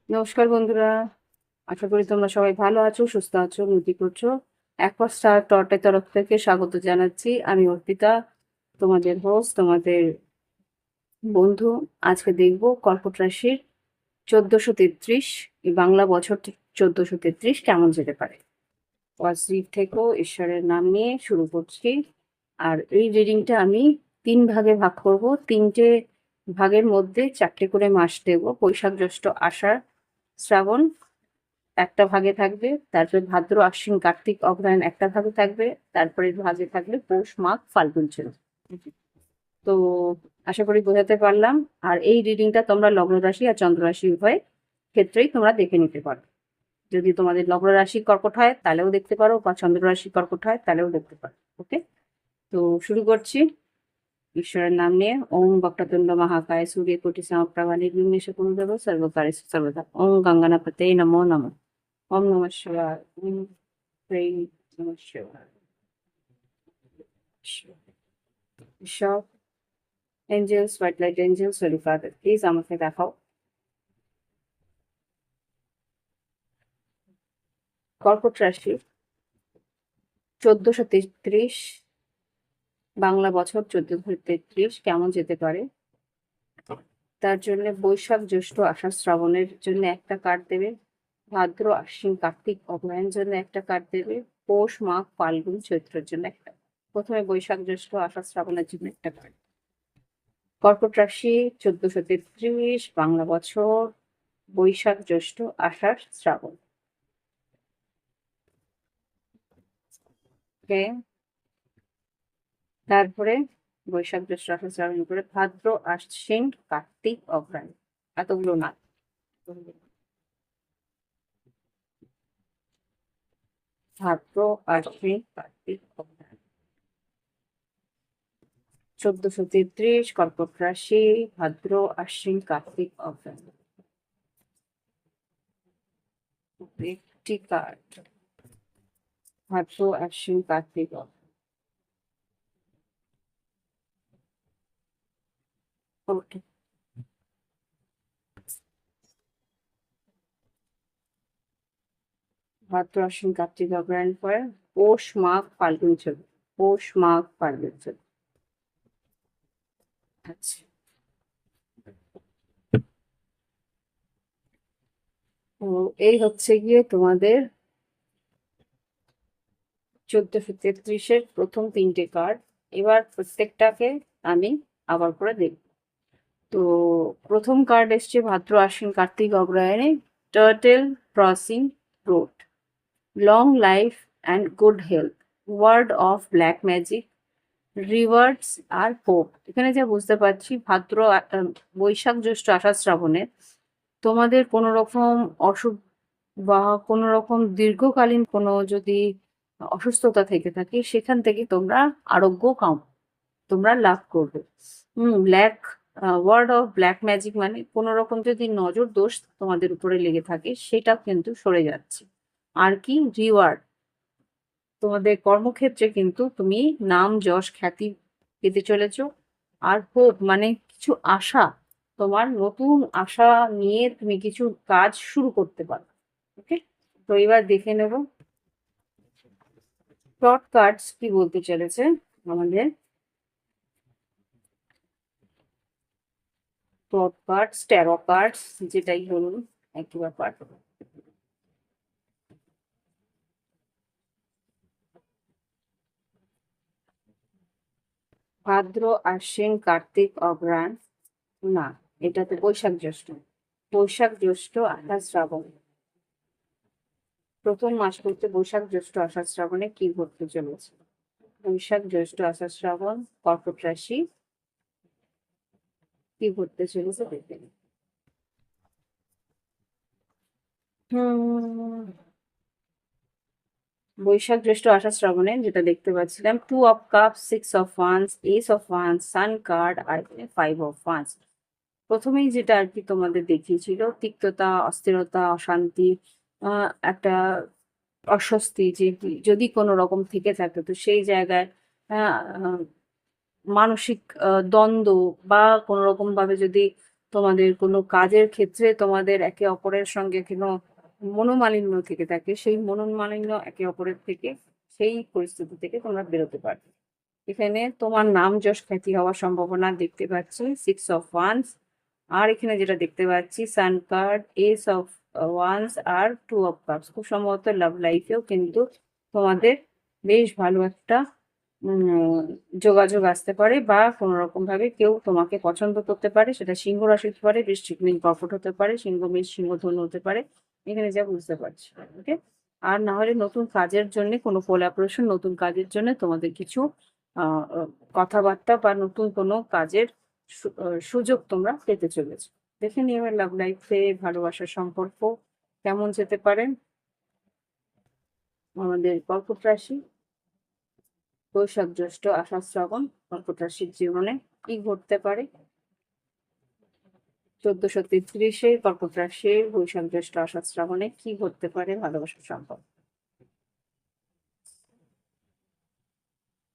নমস্কার বন্ধুরা, আশা করি তোমরা সবাই ভালো আছো, সুস্থ আছো, উন্নতি করছো। একবার স্টার টর্টের তরফ থেকে স্বাগত জানাচ্ছি। আমি অর্পিতা, তোমাদের হোস্ট, তোমাদের বন্ধু। আজকে দেখব কর্কট রাশির 1433 এই বাংলা বছর 1433 কেমন যেতে পারে। পজিটিভ থেকো, ঈশ্বরের নাম নিয়ে শুরু করছি। আর এই রিডিংটা আমি 3 ভাগে ভাগ করব। 3টে ভাগের মধ্যে 4টে করে মাস দেব। বৈশাখ, জ্যৈষ্ঠ, আষাঢ়, শ্রাবণ একটা ভাগে থাকবে, তারপরে ভাদ্র, আশ্বিন, কার্তিক, অগ্রহায়ণ একটা ভাগে থাকবে, তারপরে ভাগে থাকবে পৌষ, মাঘ, ফাল্গুন, চৈত্র। তো আশা করি বোঝাতে পারলাম। আর এই রিডিংটা তোমরা লগ্ন রাশি আর চন্দ্র রাশি উভয় ক্ষেত্রেই তোমরা দেখে নিতে পারো। যদি তোমাদের লগ্ন রাশি কর্কট হয় তাহলেও দেখতে পারো, বা চন্দ্র রাশি কর্কট হয় তাহলেও দেখতে পারো। ওকে, তো শুরু করছি ঈশ্বরের নাম নিয়ে। ওম বক্রতুণ্ড মহাকায় সূর্যকোটি সমপ্রভা নির্বিঘ্নেশ কুরু দেব সর্বকার্যেষু সর্বদা। ওম গঙ্গানাপতে নমো নমঃ। ওম নমঃ শিবায়। ওম হ্রিং নমঃ শিবায়। সব angels, white light angels, holy father, please আমাকে দেখাও কর্কট রাশি 1433 বাংলা বছর 1433 কেমন যেতে পারে। তার জন্য বৈশাখ, জ্যৈষ্ঠ, আষাঢ়, শ্রাবণের জন্য একটা কার্ড দেবে। ভাদ্র, আশ্বিন, কার্তিক, অগ্রহায়ণের জন্য একটা কার্ড দেবে। পৌষ, মাঘ, ফাল্গুন, চৈত্রের জন্য একটা। প্রথমে বৈশাখ, জ্যৈষ্ঠ, আষাঢ়, শ্রাবণের জন্য একটা কার্ড। কর্কট রাশি 1433 বাংলা বছর বৈশাখ, জ্যৈষ্ঠ, আষাঢ়, শ্রাবণ। ওকে, তারপরে বৈশাখ, জ্যৈষ্ঠ, আষাঢ়, শ্রাবণ করে ভাদ্র, আশ্বিন, কার্তিক, অগ্রহায়ণ। এতগুলো না, ভাদ্র, আশ্বিন, কার্তিক, অগ্রহায়ণ। 1433 কর্কট রাশি, ভাদ্র, আশ্বিন, কার্তিক, অগ্রহায়ণ। একটি কার্ড, ভাদ্র, আশ্বিন, কার্তিক, অগ্রহায়ণ। ওকে, ভাদ্র, আশ্বিন, কার্তিক, অগ্রহায়ণ পরে পৌষ, মাঘ, ফাল্গুন চলবে। পৌষ, মাঘ, ফাল্গুন চলবে। আচ্ছা, তো এই হচ্ছে গিয়ে তোমাদের 1433-এর প্রথম 3টে কার্ড। এবার প্রত্যেকটাকে আমি আবার করে দেখব। তো প্রথম কার্ড এসছে ভাদ্র, আশ্বিন, কার্তিক, অগ্রহায়ণে turtle crossing road, long life and good health, ward of black magic, rewards আর হোপ। এখানে যা বুঝতে পারছি ভাদ্র, বৈশাখ, জ্যৈষ্ঠ, আষাঢ়, শ্রাবণে তোমাদের কোনো রকম অসুখ বা কোনো রকম দীর্ঘকালীন কোনো যদি অসুস্থতা থেকে থাকে সেখান থেকে তোমরা আরোগ্য তোমরা লাভ করবে। Black word of black magic মানে কোনো রকম যদি নজর দোষ তোমাদের উপরে লেগে থাকে সেটা কিন্তু সরে যাচ্ছে। আর কি রিওয়ার্ড, তোমাদের কর্মক্ষেত্রে কিন্তু তুমি নাম, যশ, খ্যাতি পেতে চলেছো। আর হোপ মানে কিছু আশা, তোমার নতুন আশা নিয়ে তুমি কিছু কাজ শুরু করতে পারো। ওকে, তো এবার দেখে নেব টট কার্ডস কি বলতে চলেছে আমাদের। টট কার্ডস, ট্যারো কার্ডস, যেটাই বলুন একই ব্যাপার। ভাদ্র, আশ্বিন, কার্তিক, অগ্রহায়ণ, না, এটা তো বৈশাখ, জ্যৈষ্ঠ। বৈশাখ, জ্যৈষ্ঠ, আষাঢ়, শ্রাবণ। প্রথম মাস বলতে বৈশাখ, জ্যৈষ্ঠ, আষাঢ়, শ্রাবণে কি ঘটতে চলেছে। বৈশাখ, জ্যৈষ্ঠ, আষাঢ়, শ্রাবণ কর্কট রাশি কি ঘটতে চলেছে দেখে নিই। হুম, বৈশাখ, জ্যৈষ্ঠ, আষাঢ়, শ্রাবণে যেটা দেখতে পাচ্ছিলাম 2 of cups, 6 of wands, ace of wands, sun card আর 5 অফ ওয়ান্স। প্রথমেই যেটা আর কি তোমাদের দেখিয়েছিল তিক্ততা, অস্থিরতা, অশান্তি, একটা অস্বস্তি, যে যদি কোনো রকম থেকে থাকে তো সেই জায়গায় আহ, আহ, মানসিক দ্বন্দ্ব বা কোনো রকম ভাবে যদি তোমাদের কোনো কাজের ক্ষেত্রে তোমাদের একে অপরের সঙ্গে কোনো মনোমালিন্য থেকে থাকে, সেই মনোমালিন্য একে অপরের থেকে, সেই পরিস্থিতি থেকে তোমরা বেরোতে পারবে। এখানে তোমার নাম যশ খ্যাতি হওয়ার সম্ভাবনা দেখতে পাচ্ছি, 6 of Wands। আর এখানে যেটা দেখতে পাচ্ছি, sun card, Ace of Wands আর 2 of Cups। খুব সম্ভবত লাভ লাইফেও কিন্তু তোমাদের বেশ ভালো একটা যোগাযোগ আসতে পারে, বা কোনো রকম ভাবে কেউ তোমাকে পছন্দ করতে পারে। সেটা সিংহ রাশি হতে পারে, বৃশ্চিক, মীন, কর্কট হতে পারে, সিংহ, মেষ, সিংহ, ধনু হতে পারে। এখানে যা বুঝতে পারছি, ওকে। আর না হলে নতুন কাজের জন্য কোনো কোলাবোরেশন, নতুন কাজের জন্য তোমাদের কিছু আহ আহ, কথাবার্তা বা নতুন কোনো কাজের সুযোগ তোমরা পেতে চলেছো। দেখে নিয়ে এবার লাভ লাইফে ভালোবাসার সম্পর্ক কেমন যেতে পারে। আমাদের কর্কট রাশি, বৈশাখ, জ্যৈষ্ঠ, আষাঢ়, শ্রাবণ, কর্কট রাশির জীবনে কি ঘটতে পারে। 1433-এ কর্কট রাশির বৈশাখ, জ্যৈষ্ঠ, আষাঢ়, শ্রাবণে কি ঘটতে পারে ভালোবাসার সম্পর্ক।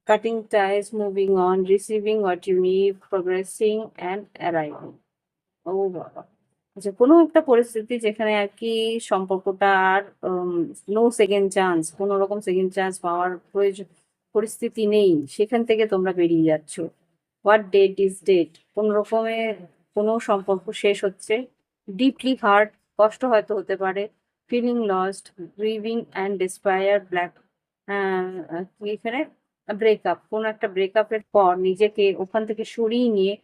Cutting ties, moving on, receiving what you need, progressing and arriving. ও বাবা, আচ্ছা, কোনো একটা পরিস্থিতি যেখানে আর কি সম্পর্কটা আর নো সেকেন্ড চান্স, কোনো রকম সেকেন্ড চান্স পাওয়ার প্রয়োজন পরিস্থিতি নেই, সেখান থেকে তোমরা বেরিয়ে যাচ্ছ। হোয়াট ডেট ইজ ডেট, কোন রকমের কোনো সম্পর্ক শেষ হচ্ছে। ডিপলি হার্ট, কষ্ট হয়তো হতে পারে। Feeling lost, grieving and despair, black, এখানে ব্রেকআপ, কোনো একটা ব্রেকআপের পর নিজেকে ওখান থেকে সরিয়ে নিয়ে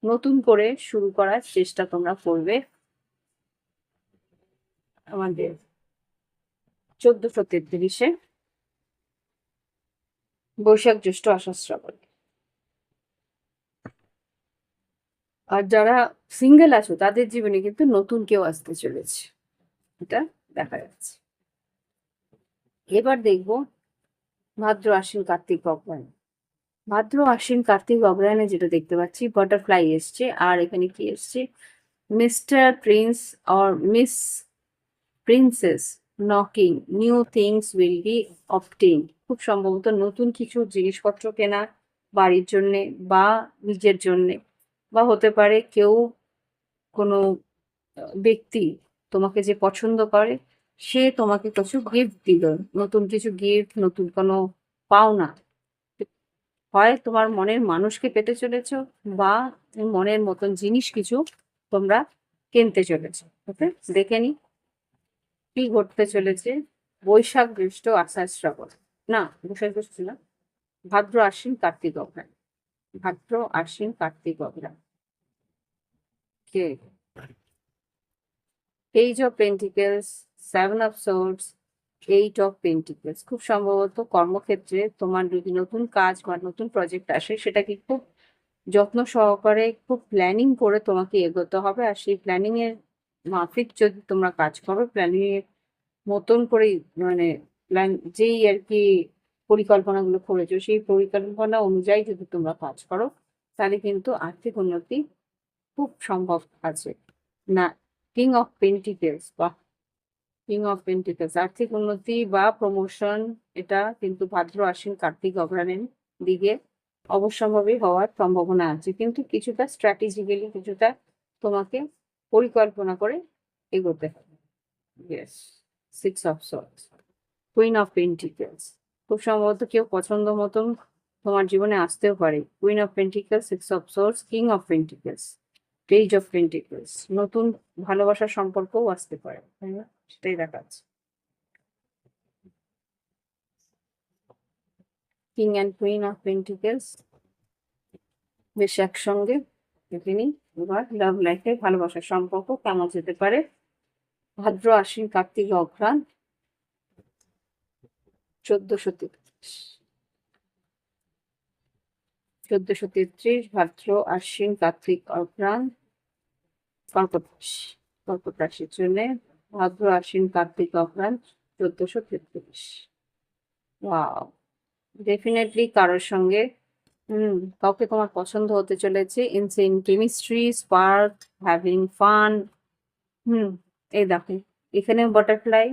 নতুন করে শুরু করার চেষ্টা তোমরা করবে। আমাদের 1433-এ বৈশাখ, জ্যৈষ্ঠ, আষাঢ়, শ্রাবণ। আর যারা সিঙ্গেল আছো তাদের জীবনে কিন্তু নতুন কেউ আসতে চলেছে, এটা দেখা যাচ্ছে। এবার দেখবো ভাদ্র, আশ্বিন, কার্তিক, অগ্রহায়ণ। ভাদ্র, আশ্বিন, কার্তিক, অগ্রহায়ণে যেটা দেখতে পাচ্ছি, বাটারফ্লাই এসছে। আর এখানে কি এসছে, mister Prince or miss princess knocking, new things will be obtain. খুব সম্ভবত নতুন কিছু জিনিসপত্র কেনা, বাড়ির জন্যে বা নিজের জন্যে, বা হতে পারে কেউ, কোনো ব্যক্তি তোমাকে যে পছন্দ করে সে তোমাকে কিছু গিফট দিল, নতুন কিছু গিফট, নতুন কোনো পাওনা। হয় তোমার মনের মানুষকে পেতে চলেছো, বা মনের মতন জিনিস কিছু তোমরা কিনতে চলেছো, ওকে। দেখে নি কি ঘটতে চলেছে বৈশাখ, জ্যৈষ্ঠ, আষাঢ়, শ্রাবণ, না বৈশাখ জ্যৈষ্ঠ না, ভাদ্র, আশ্বিন, কার্তিক, অগ্রহায়ণ। ভাদ্র, আশ্বিন, কার্তিক, অগ্রহায়ণ। কে page of pentacles, 7 of Swords, 8 of Pentacles। খুব সম্ভবত কর্মক্ষেত্রে তোমার যদি নতুন কাজ বা নতুন প্রজেক্ট আসে, সেটাকে খুব যত্ন সহকারে, খুব প্ল্যানিং করে তোমাকে এগোতে হবে। আর সেই প্ল্যানিং এর মাফিক যদি তোমরা কাজ করো, প্ল্যানিং এর মতন করে, মানে প্ল্যান যেই আর কি পরিকল্পনাগুলো করেছো, সেই পরিকল্পনা অনুযায়ী যদি তোমরা কাজ করো, তাহলে কিন্তু আর্থিক উন্নতি খুব সম্ভব আছে। না, কিং অফ পেন্টিকেলস, বা কিং অফ পেন্টিকেলস, আর্থিক উন্নতি বা প্রমোশন, এটা কিন্তু ভাদ্র, আশ্বিন, কার্তিক, অগ্রহায়ণের দিকে অবশ্যম্ভাবী হওয়ার সম্ভাবনা আছে, কিন্তু কিছুটা স্ট্র্যাটেজিক্যালি, কিছুটা তোমাকে পরিকল্পনা করে এগোতে হবে। Yes, 6 of Swords, queen of pentacles. খুব সম্ভবত কেউ পছন্দ মতন তোমার জীবনে আসতেও পারে। Queen of pentacles, 6 of Swords, king of pentacles, page of pentacles. নতুন ভালোবাসার সম্পর্কও আসতে পারে, তাই না? সেটাই দেখাচ্ছে। King and queen of pentacles বেশ একসঙ্গে। দেখে নিই এবার লাভ লাইফে ভালোবাসার সম্পর্ক কেমন যেতে পারে। ভাদ্র, আশ্বিন, কার্তিক, অঘ্রাণ, 1433। 1433 ভাদ্র, আশ্বিন, কার্তিক, অঘ্রাণ, কর্কট রাশি। কর্কট রাশির জন্য ভাদ্র, আশ্বিন, কার্তিক, অঘ্রাণ, 1433। ওয়াও, ডেফিনেটলি কারোর সঙ্গে কাউকে তোমার পছন্দ হতে চলেছে। Insane chemistry, spark, having fun. হুম এই দেখো, এখানেও বাটারফ্লাই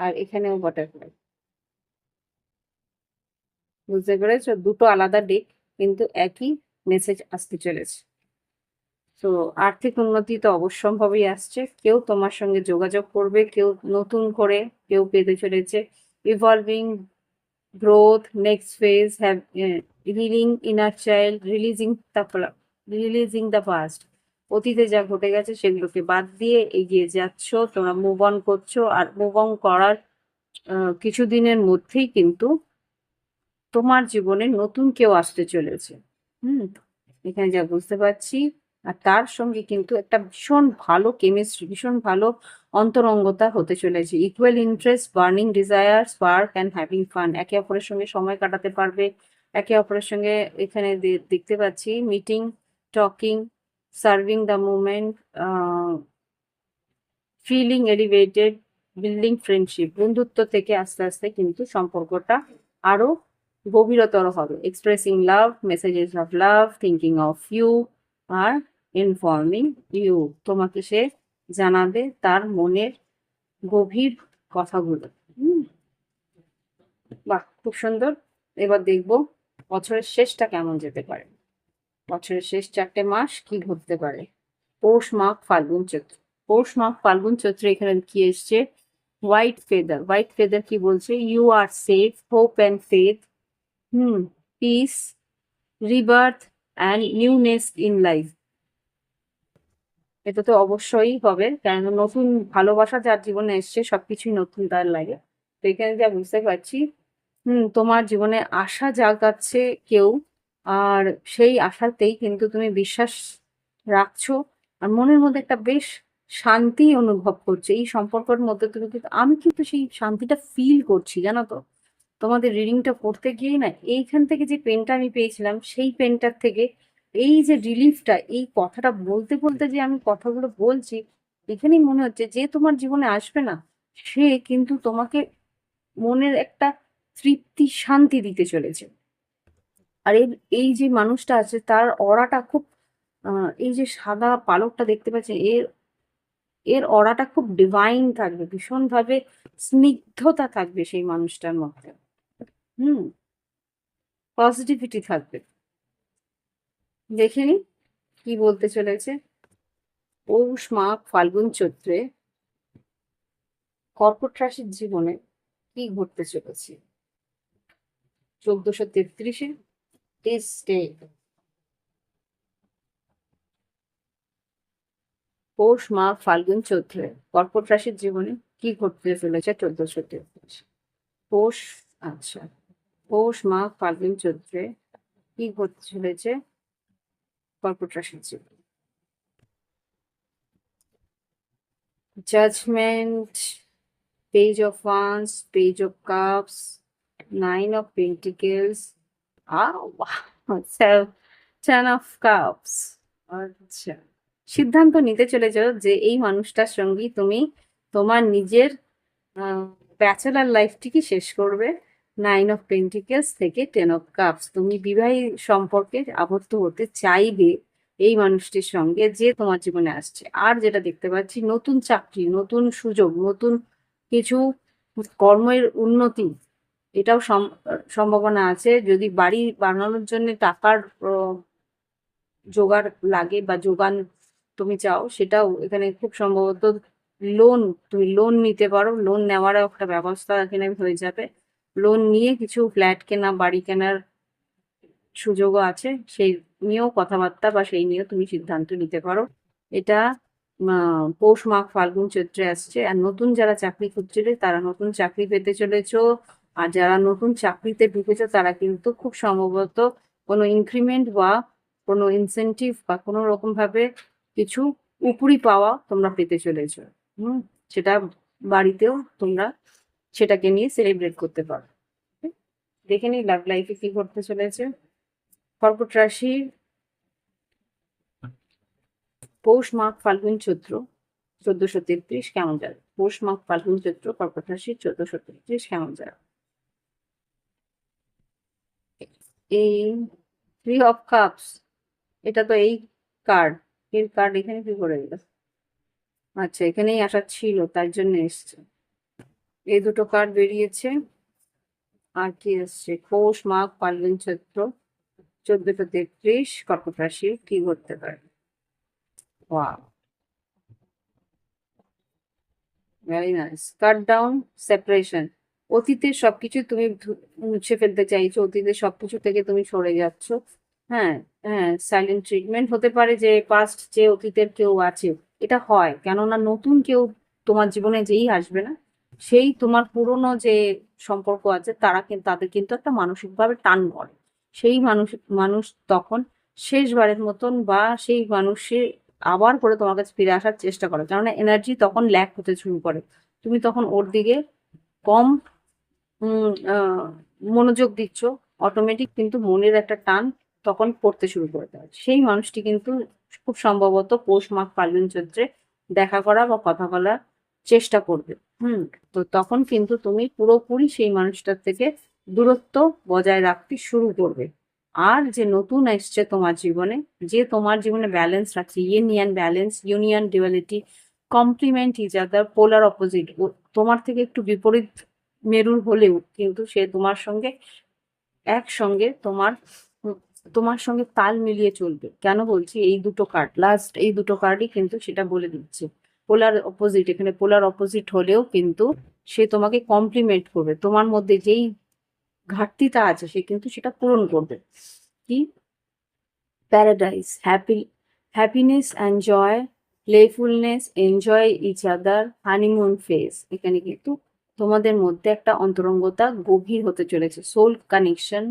আর এখানেও বাটারফ্লাই। বুঝতে পেরেছো, দুটো আলাদা দিক কিন্তু একই মেসেজ আসতে চলেছে। তো আর্থিক উন্নতি তো অবশ্যম্ভাবী আসছে, কেউ তোমার সঙ্গে যোগাযোগ করবে, কেউ নতুন করে কেউ পেতে চলেছে। Evolving growth, next phase, have healing inner child, releasing the past. অতীতে যা ঘটে গেছে সেগুলোকে বাদ দিয়ে এগিয়ে যাচ্ছ, তোমরা মুভ অন করছো। আর মুভ অন করার কিছুদিনের মধ্যেই কিন্তু তোমার জীবনে নতুন কেউ আসতে চলেছে। হুম, এখানে যা বুঝতে পারছি। আর তার সঙ্গে কিন্তু একটা ভীষণ ভালো কেমিস্ট্রি, ভীষণ ভালো অন্তরঙ্গতা হতে চলেছে। Equal interest, burning desire, spark and having fun. একে অপরের সঙ্গে সময় কাটাতে পারবে। একে অপরের সঙ্গে এখানে দেখতে পাচ্ছি meeting, talking, serving the moment, feeling elevated, building friendship. বন্ধুত্ব থেকে আস্তে আস্তে কিন্তু সম্পর্কটা আরো গভীরতর হবে। Expressing love, messages of love, thinking of you আর ইনফর্মিং ইউ। তোমাকে সে জানাবে তার মনের গভীর কথাগুলো। বাহ, খুব সুন্দর। এবার দেখবো বছরের শেষটা কেমন যেতে পারে। বছরের শেষ 4টে মাস কি ঘটতে পারে। পৌষ, মাঘ, ফাল্গুন, চৈত্র। পৌষ, মাঘ, ফাল্গুন, চৈত্র। এখানে কি এসছে? White feather. হোয়াইট ফেদার কি বলছে? You are safe, hope and faith, peace, rebirth and newness in life. এটা তো অবশ্যই হবে, কারণ নতুন ভালোবাসা যার জীবনে এসছে সবকিছুই নতুন তার লাগে। তো এখানে যা বুঝতে পারছি, তোমার জীবনে আশা জাগাচ্ছে কেউ, আর সেই আশাতেই কিন্তু তুমি বিশ্বাস রাখছো। আর মনের মধ্যে একটা বেশ শান্তি অনুভব করছে এই সম্পর্কের মধ্যে। তুমি কিন্তু, আমি কিন্তু সেই শান্তিটা ফিল করছি, জানো তো। তোমাদের রিডিংটা পড়তে গিয়েই না, এইখান থেকে যে পেনটা আমি পেয়েছিলাম সেই পেনটার থেকে এই যে রিলিফটা, এই কথাটা বলতে বলতে যে আমি কথাগুলো বলছি, এখানেই মনে হচ্ছে যে তোমার জীবনে আসবে না, সে কিন্তু তোমাকে মনের একটা তৃপ্তি, শান্তি দিতে চলেছে। আর এই যে মানুষটা আছে তার অরাটা খুব, এই যে সাদা পালকটা দেখতে পাচ্ছেন, এর এর অরাটা খুব ডিভাইন থাকবে, ভীষণভাবে স্নিগ্ধতা থাকবে সেই মানুষটার মধ্যে। হুম, পজিটিভিটি থাকবে। দেখে নি কি বলতে চলেছে। পৌষ, মাঘ, ফাল্গুন, চৈত্রে কর্কট রাশির জীবনে কি ঘটতে চলেছে। 1433-এ টেস্টে পৌষ, মাঘ, ফাল্গুন, চৈত্রে কর্কট রাশির জীবনে কি ঘটতে চলেছে 1433। পৌষ, আচ্ছা, পৌষ, মাঘ, ফাল্গুন, চৈত্রে কি ঘটতে চলেছে কর্কট রাশির জীবনে। Judgement, page of wands, page of cups, 9 of Pentacles, ten of cups. আচ্ছা, সিদ্ধান্ত নিতে চলেছ যে এই মানুষটার সঙ্গেই তুমি তোমার নিজের ব্যাচেলার লাইফটিকে শেষ করবে। 9 of Pentacles থেকে 10 of Cups। তুমি বিবাহিত সম্পর্কে আবদ্ধ হতে চাইবে এই মানুষটির সঙ্গে যে তোমার জীবনে আসছে। আর যেটা দেখতে পাচ্ছি, নতুন চাকরি, নতুন সুযোগ, নতুন কিছু কর্মের উন্নতি, এটাও সম্ভাবনা আছে। যদি বাড়ি বানানোর জন্য টাকার জোগাড় লাগে বা যোগান তুমি চাও, সেটাও এখানে খুব সম্ভবত লোন, তুমি লোন নিতে পারো। লোন নেওয়ারও একটা ব্যবস্থা এখানে হয়ে যাবে। লোন নিয়ে কিছু ফ্ল্যাট কেনা, বাড়ি কেনার সুযোগও আছে। সেই নিয়েও কথাবার্তা বা সেই নিয়েও তুমি সিদ্ধান্ত নিতে পারো। এটা পৌষ, মাঘ, ফাল্গুন, চৈত্রে আসছে। আর নতুন যারা চাকরি খুঁজছিলে তারা নতুন চাকরি পেতে চলেছো। আর যারা নতুন চাকরিতে ঢুকেছো তারা কিন্তু খুব সম্ভবত কোনো ইনক্রিমেন্ট বা কোনো ইনসেনটিভ বা কোনো রকম ভাবে কিছু উপরি পাওয়া তোমরা পেতে চলেছো। সেটা বাড়িতেও তোমরা সেটাকে নিয়ে সেলিব্রেট করতে পারো। দেখে নি লাভ লাইফে কি ঘটতে চলেছে। কর্কট রাশি, পৌষ, মাঘ, ফাল্গুন, চৈত্র 1433 কেমন যাবে। পৌষ, মাঘ, ফাল্গুন, চৈত্র কর্কট রাশি 1433 কেমন যাবে। এই 3 অফ কাপস, এটা তো এই কার্ড, এর কার্ড এখানে কি করে গেল। আচ্ছা, এখানেই আসা ছিল তার জন্য এসছে। এই দুটো কার্ড বেরিয়েছে। আর কি এসছে? পৌষ, মাঘ, ফাল্গুন, চৈত্র 1433 কর্কট রাশি কি ঘটতে পারে। Wow, very nice. Cut down, separation. অতীতের সবকিছু তুমি মুছে ফেলতে চাইছো, অতীতের সবকিছু থেকে তুমি সরে যাচ্ছ। হ্যাঁ, হ্যাঁ, সাইলেন্ট ট্রিটমেন্ট হতে পারে যে পাস্ট যে অতীতের কেউ আছে, এটা হয় কেননা নতুন কেউ তোমার জীবনে যেই আসবে না, সেই তোমার পুরনো যে সম্পর্ক আছে তারা কিন্তু তাদের কিন্তু একটা মানসিকভাবে টান পড়ে। সেই মানুষ মানুষ তখন শেষবারের মতন বা সেই মানুষের আবার করে তোমার কাছে ফিরে আসার চেষ্টা করে, কেননা এনার্জি তখন ল্যাক হতে শুরু করে। তুমি তখন ওর দিকে কম মনোযোগ দিচ্ছ, অটোমেটিক কিন্তু মনের একটা টান তখন পড়তে শুরু করে দেয়। সেই মানুষটি কিন্তু খুব সম্ভবত পৌষ মাঘ ফাল্গুন চৈত্রে দেখা করা বা কথা বলার চেষ্টা করবে। হুম। তো তখন কিন্তু তুমি পুরোপুরি সেই মানুষটার থেকে দূরত্ব বজায় রাখতে শুরু করবে। আর যে নতুন এসছে তোমার জীবনে, যে তোমার জীবনে ব্যালেন্স রাখছে, yin yang balance, union duality, complement each other, polar opposite, তোমার থেকে একটু বিপরীত মেরুর হলেও কিন্তু সে তোমার সঙ্গে একসঙ্গে তোমার সঙ্গে তাল মিলিয়ে চলবে। কেন বলছি, এই দুটো কার্ড, লাস্ট এই দুটো কার্ডই কিন্তু সেটা বলে দিচ্ছে। পোলার অপোজিট, এখানে পোলার অপোজিট হলেও কিন্তু সে তোমাকে কমপ্লিমেন্ট করবে, তোমার মধ্যে যেই ঘাটতিটা আছে সে কিন্তু সেটা পূরণ করবে। কি, paradise, happiness and joy, playfulness, enjoy each other, honeymoon phase. এখানে কিন্তু তোমাদের মধ্যে একটা অন্তরঙ্গতা গভীর হতে চলেছে। Soul connection,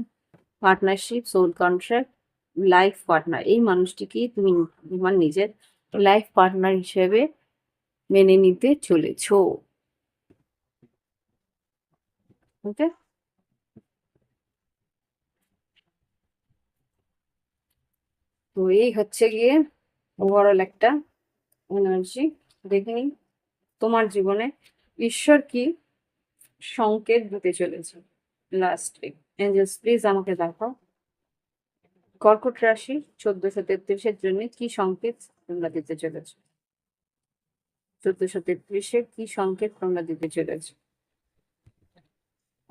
partnership, soul contract, life partner. এই মানুষটিকেই তুমি তোমার নিজের লাইফ পার্টনার হিসেবে মেনে নিতে চলেছো। ওকে। তো এই হচ্ছে গিয়ে ওভারঅল একটা এনার্জি। দেখে নিই তোমার জীবনে ঈশ্বর কি সংকেত দিতে চলেছে। লাস্ট উইক এঞ্জেলস প্লিজ আমাকে দেখাও কর্কট রাশি 1433-এর জন্য কি সংকেত তোমরা দিতে চলেছো। 1433-এ কি সংকেত তোমরা দিতে চলেছো।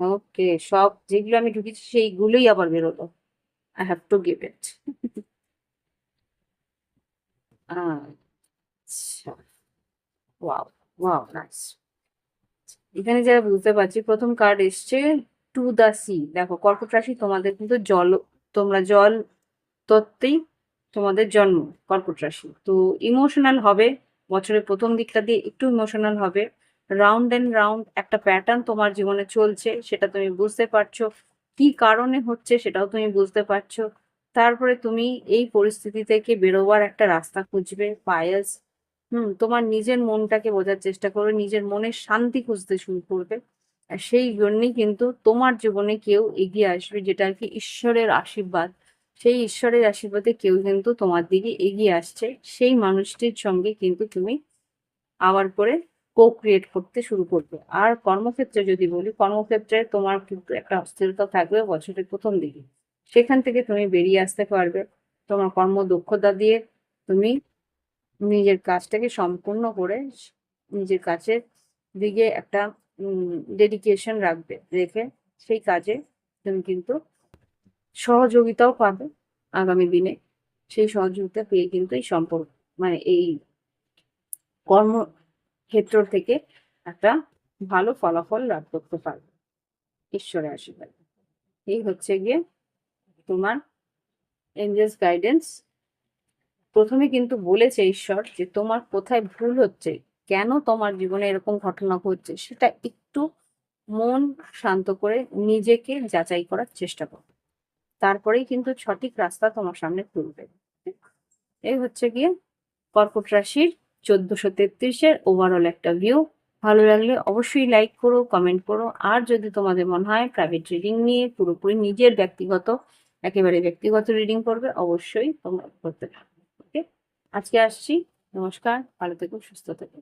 ওকে, সব যেগুলো আমি ঢুকেছি সেইগুলোই আবার বেরোলো। I have to give it. আচ্ছা, ওয়াও, ওয়াও, নাইস। এখানে যারা বুঝতে পারছি, প্রথম কার্ড এসছে টু দা সি। দেখো কর্কট রাশি তোমাদের কিন্তু তোমরা জল তত্ত্বেই তোমাদের জন্ম। কর্কট রাশি তো ইমোশনাল হবে, বছরের প্রথম দিকটা দিয়ে একটু ইমোশনাল হবে। রাউন্ড অ্যান্ড রাউন্ড একটা প্যাটার্ন তোমার জীবনে চলছে, সেটা তুমি বুঝতে পারছো। কি কারণে হচ্ছে সেটাও তুমি বুঝতে পারছো। তারপরে তুমি এই পরিস্থিতি থেকে বেরোবার একটা রাস্তা খুঁজবে। পায়েস, তোমার নিজের মনটাকে বোঝার চেষ্টা করবে, নিজের মনের শান্তি খুঁজতে শুরু করবে। আর সেই জন্যই কিন্তু তোমার জীবনে কেউ এগিয়ে আসবে, যেটা আর কি ঈশ্বরের আশীর্বাদ। সেই ঈশ্বরের আশীর্বাদে কেউ কিন্তু তোমার দিকে এগিয়ে আসছে। সেই মানুষটির সঙ্গে কিন্তু তুমি আবার করে ক্রিয়েট করতে শুরু করবে। আর কর্মক্ষেত্রে যদি বলি, কর্মক্ষেত্রে তোমার কিন্তু একটা অস্থিরতা থাকবে বছরের প্রথম দিকে। সেখান থেকে তুমি বেরিয়ে আসতে পারবে। তোমার কর্মদক্ষতা দিয়ে তুমি নিজের কাজটাকে সম্পূর্ণ করে নিজের কাছের দিকে একটা ডেডিকেশন রেখে সেই কাজে তুমি কিন্তু সহযোগিতাও পাবে আগামী দিনে। সেই সহযোগিতা পেয়ে কিন্তু এই সম্পর্ক, মানে এই কর্মক্ষেত্র থেকে একটা ভালো ফলাফল লাভ করতে পারবে ঈশ্বরের আশীর্বাদ। এই হচ্ছে গিয়ে তোমার এঞ্জেলস গাইডেন্স। প্রথমে কিন্তু বলেছে ঈশ্বর যে তোমার কোথায় ভুল হচ্ছে, কেন তোমার জীবনে এরকম ঘটনা ঘটছে, সেটা একটু মন শান্ত করে নিজেকে যাচাই করার চেষ্টা করো। তারপরেই কিন্তু সঠিক রাস্তা তোমার সামনে খুলবে। এই হচ্ছে গিয়ে কর্কট রাশির 1433-এর ওভারঅল একটা ভিউ। ভালো লাগলে অবশ্যই লাইক করো, কমেন্ট করো। আর যদি তোমাদের মনে হয় প্রাইভেট রিডিং নিয়ে পুরোপুরি নিজের ব্যক্তিগত, একেবারে ব্যক্তিগত রিডিং করবে, অবশ্যই তোমরা করতে পারো। ওকে, আজকে আসছি। নমস্কার, ভালো থেকো, সুস্থ থেকো।